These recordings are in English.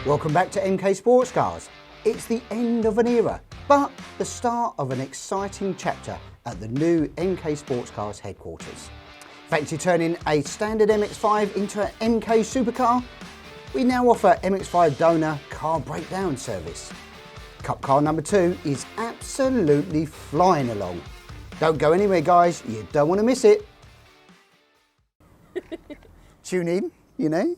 Welcome back to MK Sportscars. It's the end of an era, but the start of an exciting chapter at the new MK Sportscars headquarters. Fancy turning a standard MX5 into an MK supercar? We now offer MX5 donor car breakdown service. Cup car number 2 is absolutely flying along. Don't go anywhere, guys, you don't want to miss it. Tune in, you know.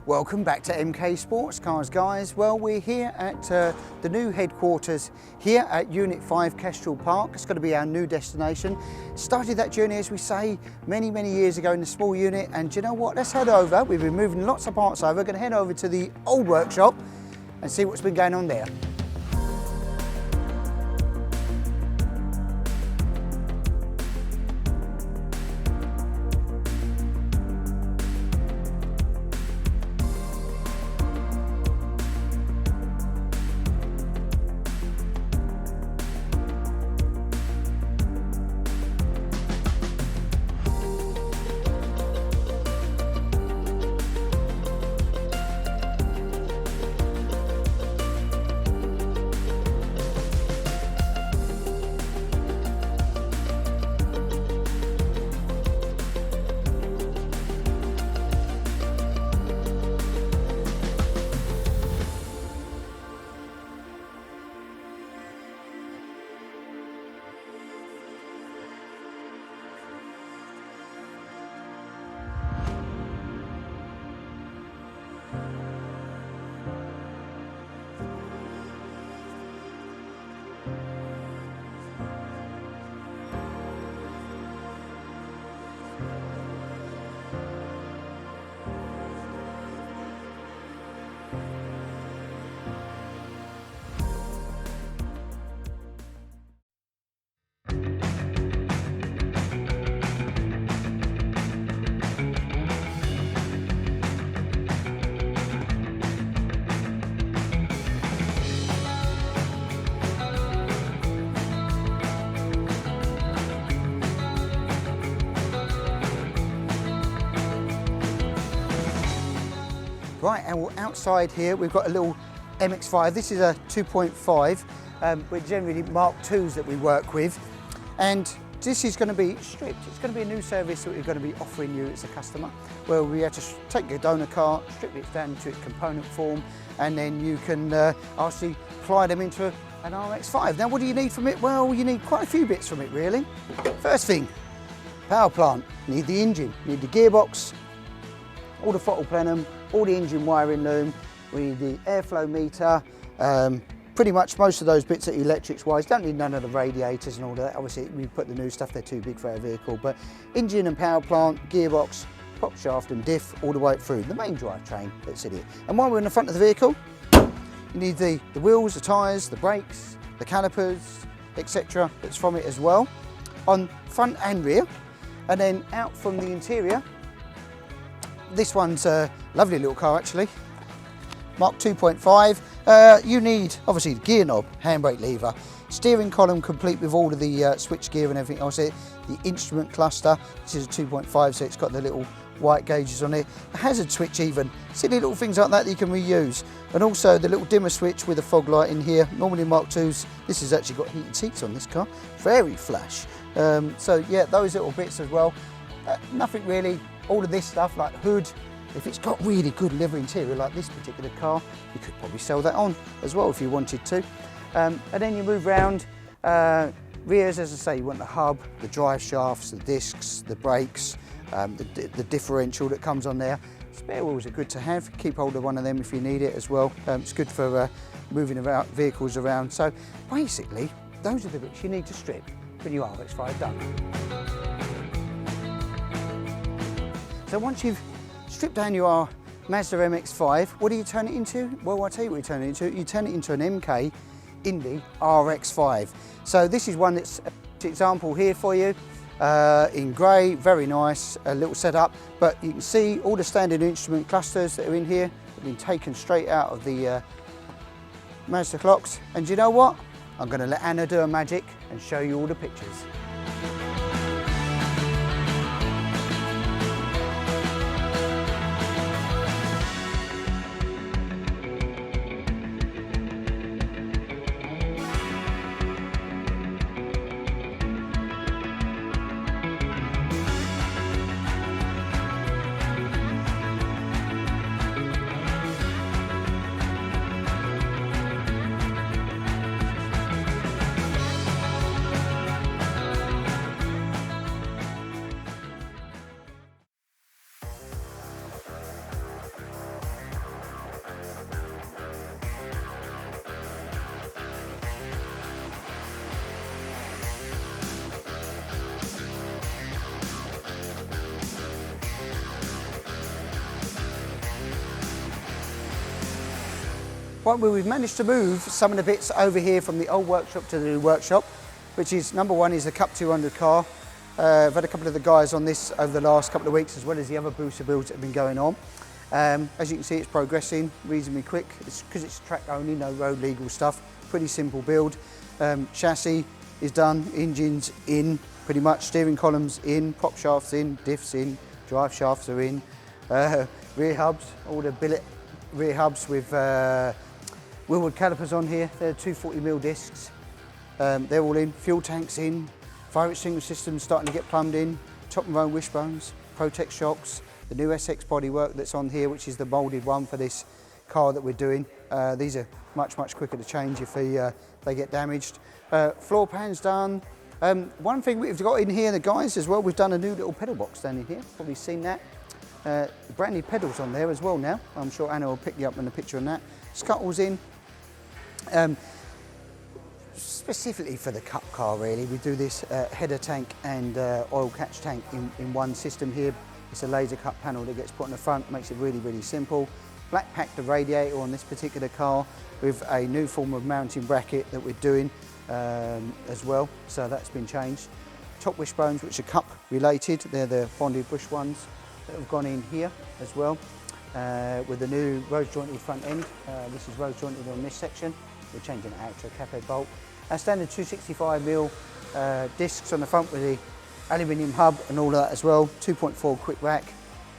Welcome back to MK Sportscars, guys. Well, we're here at the new headquarters here at Unit 5 Kestrel Park. It's going to be our new destination. Started that journey, as we say, many years ago in the small unit, and do you know what? Let's head over. We've been moving lots of parts over. We're going to head over to the old workshop and see what's been going on there. Right, and we're outside here, we've got a little MX5. This is a 2.5. We're generally Mark IIs that we work with. And this is going to be stripped. It's going to be a new service that we're going to be offering you as a customer, where we have to take your donor car, strip it down to its component form, and then you can actually apply them into an RX5. Now, what do you need from it? Well, you need quite a few bits from it, really. First thing, power plant. You need the engine, you need the gearbox, all the throttle plenum, all the engine wiring loom, we need the airflow meter, pretty much most of those bits are electrics wise, don't need none of the radiators and all that. Obviously we put the new stuff, they're too big for our vehicle, but engine and power plant, gearbox, prop shaft and diff all the way through, the main drivetrain that's in it. And while we're in the front of the vehicle, you need the wheels, the tyres, the brakes, the calipers, etc. that's from it as well, on front and rear. And then out from the interior, this one's a lovely little car actually, Mark 2.5. You need obviously the gear knob, handbrake lever, steering column complete with all of the switch gear and everything else. The instrument cluster, this is a 2.5, so it's got the little white gauges on it. A hazard switch even, silly little things like that you can reuse. And also the little dimmer switch with a fog light in here. Normally Mark IIs, this has actually got heated seats on this car, very flash. So yeah, those little bits as well. Nothing really. All of this stuff like hood, if it's got really good leather interior like this particular car, you could probably sell that on as well if you wanted to. And then you move round, rears, as I say, you want the hub, the drive shafts, the discs, the brakes, the differential that comes on there. Spare wheels are good to have, keep hold of one of them if you need it as well. It's good for moving about vehicles around. So basically, those are the bits you need to strip when you RX5 done. So once you've stripped down your Mazda MX5, what do you turn it into? Well, I'll tell you what you turn it into. You turn it into an MK Indy RX5. So this is one that's an example here for you. In grey, very nice, a little setup, but you can see all the standard instrument clusters that are in here have been taken straight out of the Mazda clocks, and you know what? I'm going to let Anna do her magic and show you all the pictures. Well, we've managed to move some of the bits over here from the old workshop to the new workshop, which is, number one is the Cup 200 car. I've had a couple of the guys on this over the last couple of weeks, as well as the other booster builds that have been going on. As you can see, it's progressing reasonably quick. It's because it's track only, no road legal stuff. Pretty simple build. Chassis is done, engines in, pretty much. Steering columns in, prop shafts in, diffs in, drive shafts are in. Rear hubs, all the billet rear hubs with wheelwood calipers on here. They're 240mm discs. They're all in. Fuel tanks in. Fire extinguisher systems starting to get plumbed in. Top and row wishbones. Protect shocks. The new SX bodywork that's on here, which is the moulded one for this car that we're doing. These are much quicker to change if they get damaged. Floor pans done. One thing we've got in here, the guys as well, we've done a new little pedal box down in here. Probably seen that. Brand new pedals on there as well now. I'm sure Anna will pick you up on the picture on that. Scuttles in. Specifically for the Cup car really, we do this header tank and oil catch tank in one system here. It's a laser cut panel that gets put on the front, makes it really simple. Black pack the radiator on this particular car with a new form of mounting bracket that we're doing as well, so that's been changed. Top wishbones, which are Cup related, they're the bonded bush ones that have gone in here as well. With the new rose jointed front end. This is rose jointed on this section. We're changing it out to a cafe bolt. Standard 265mm discs on the front with the aluminium hub and all of that as well. 2.4 quick rack.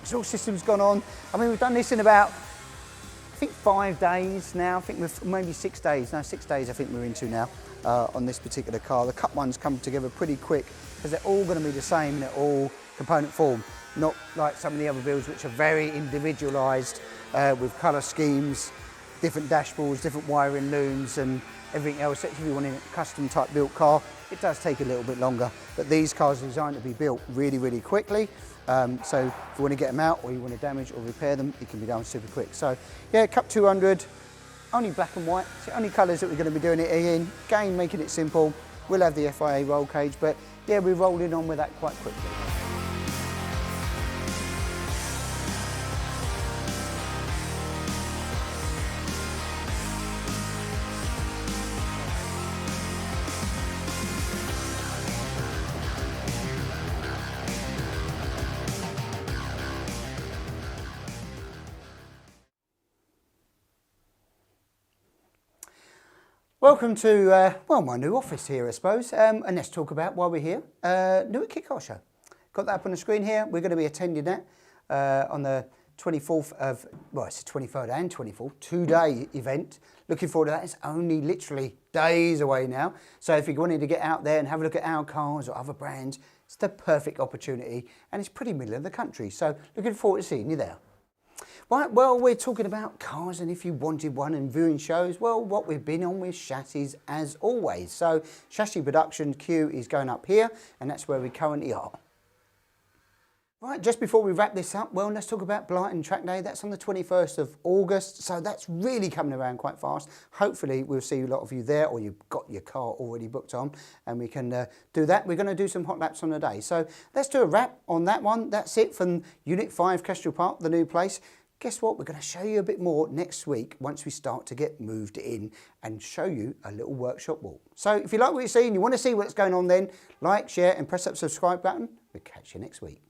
Exhaust system's gone on. I mean, we've done this in about, I think 5 days now. I think we've maybe 6 days. No, 6 days I think we're into now on this particular car. The Cup ones come together pretty quick because they're all going to be the same in all component form. Not like some of the other builds which are very individualised with colour schemes, different dashboards, different wiring looms and everything else. If you want a custom type built car, it does take a little bit longer. But these cars are designed to be built really quickly. So if you want to get them out or you want to damage or repair them, it can be done super quick. So yeah, Cup 200, only black and white. It's the only colours that we're going to be doing it in. Again, making it simple. We'll have the FIA roll cage, but yeah, we're rolling on with that quite quickly. Welcome to, well, my new office here, I suppose, and let's talk about why we're here. New at Kitcar Show. Got that up on the screen here. We're going to be attending that on the 24th of, well, it's the 23rd and 24th, 2-day event. Looking forward to that. It's only literally days away now. So if you're wanting to get out there and have a look at our cars or other brands, it's the perfect opportunity, and it's pretty middle of the country. So looking forward to seeing you there. Right, well, we're talking about cars, and if you wanted one and viewing shows, well, what we've been on with chassis as always. So chassis production queue is going up here, and that's where we currently are. Right, just before we wrap this up, well, let's talk about Blighton Track Day. That's on the 21st of August, so that's really coming around quite fast. Hopefully, we'll see a lot of you there, or you've got your car already booked on, and we can do that. We're going to do some hot laps on the day. So let's do a wrap on that one. That's it from Unit 5 Kestrel Park, the new place. Guess what? We're going to show you a bit more next week once we start to get moved in and show you a little workshop walk. So if you like what you see and you want to see what's going on then, like, share and press that subscribe button. We'll catch you next week.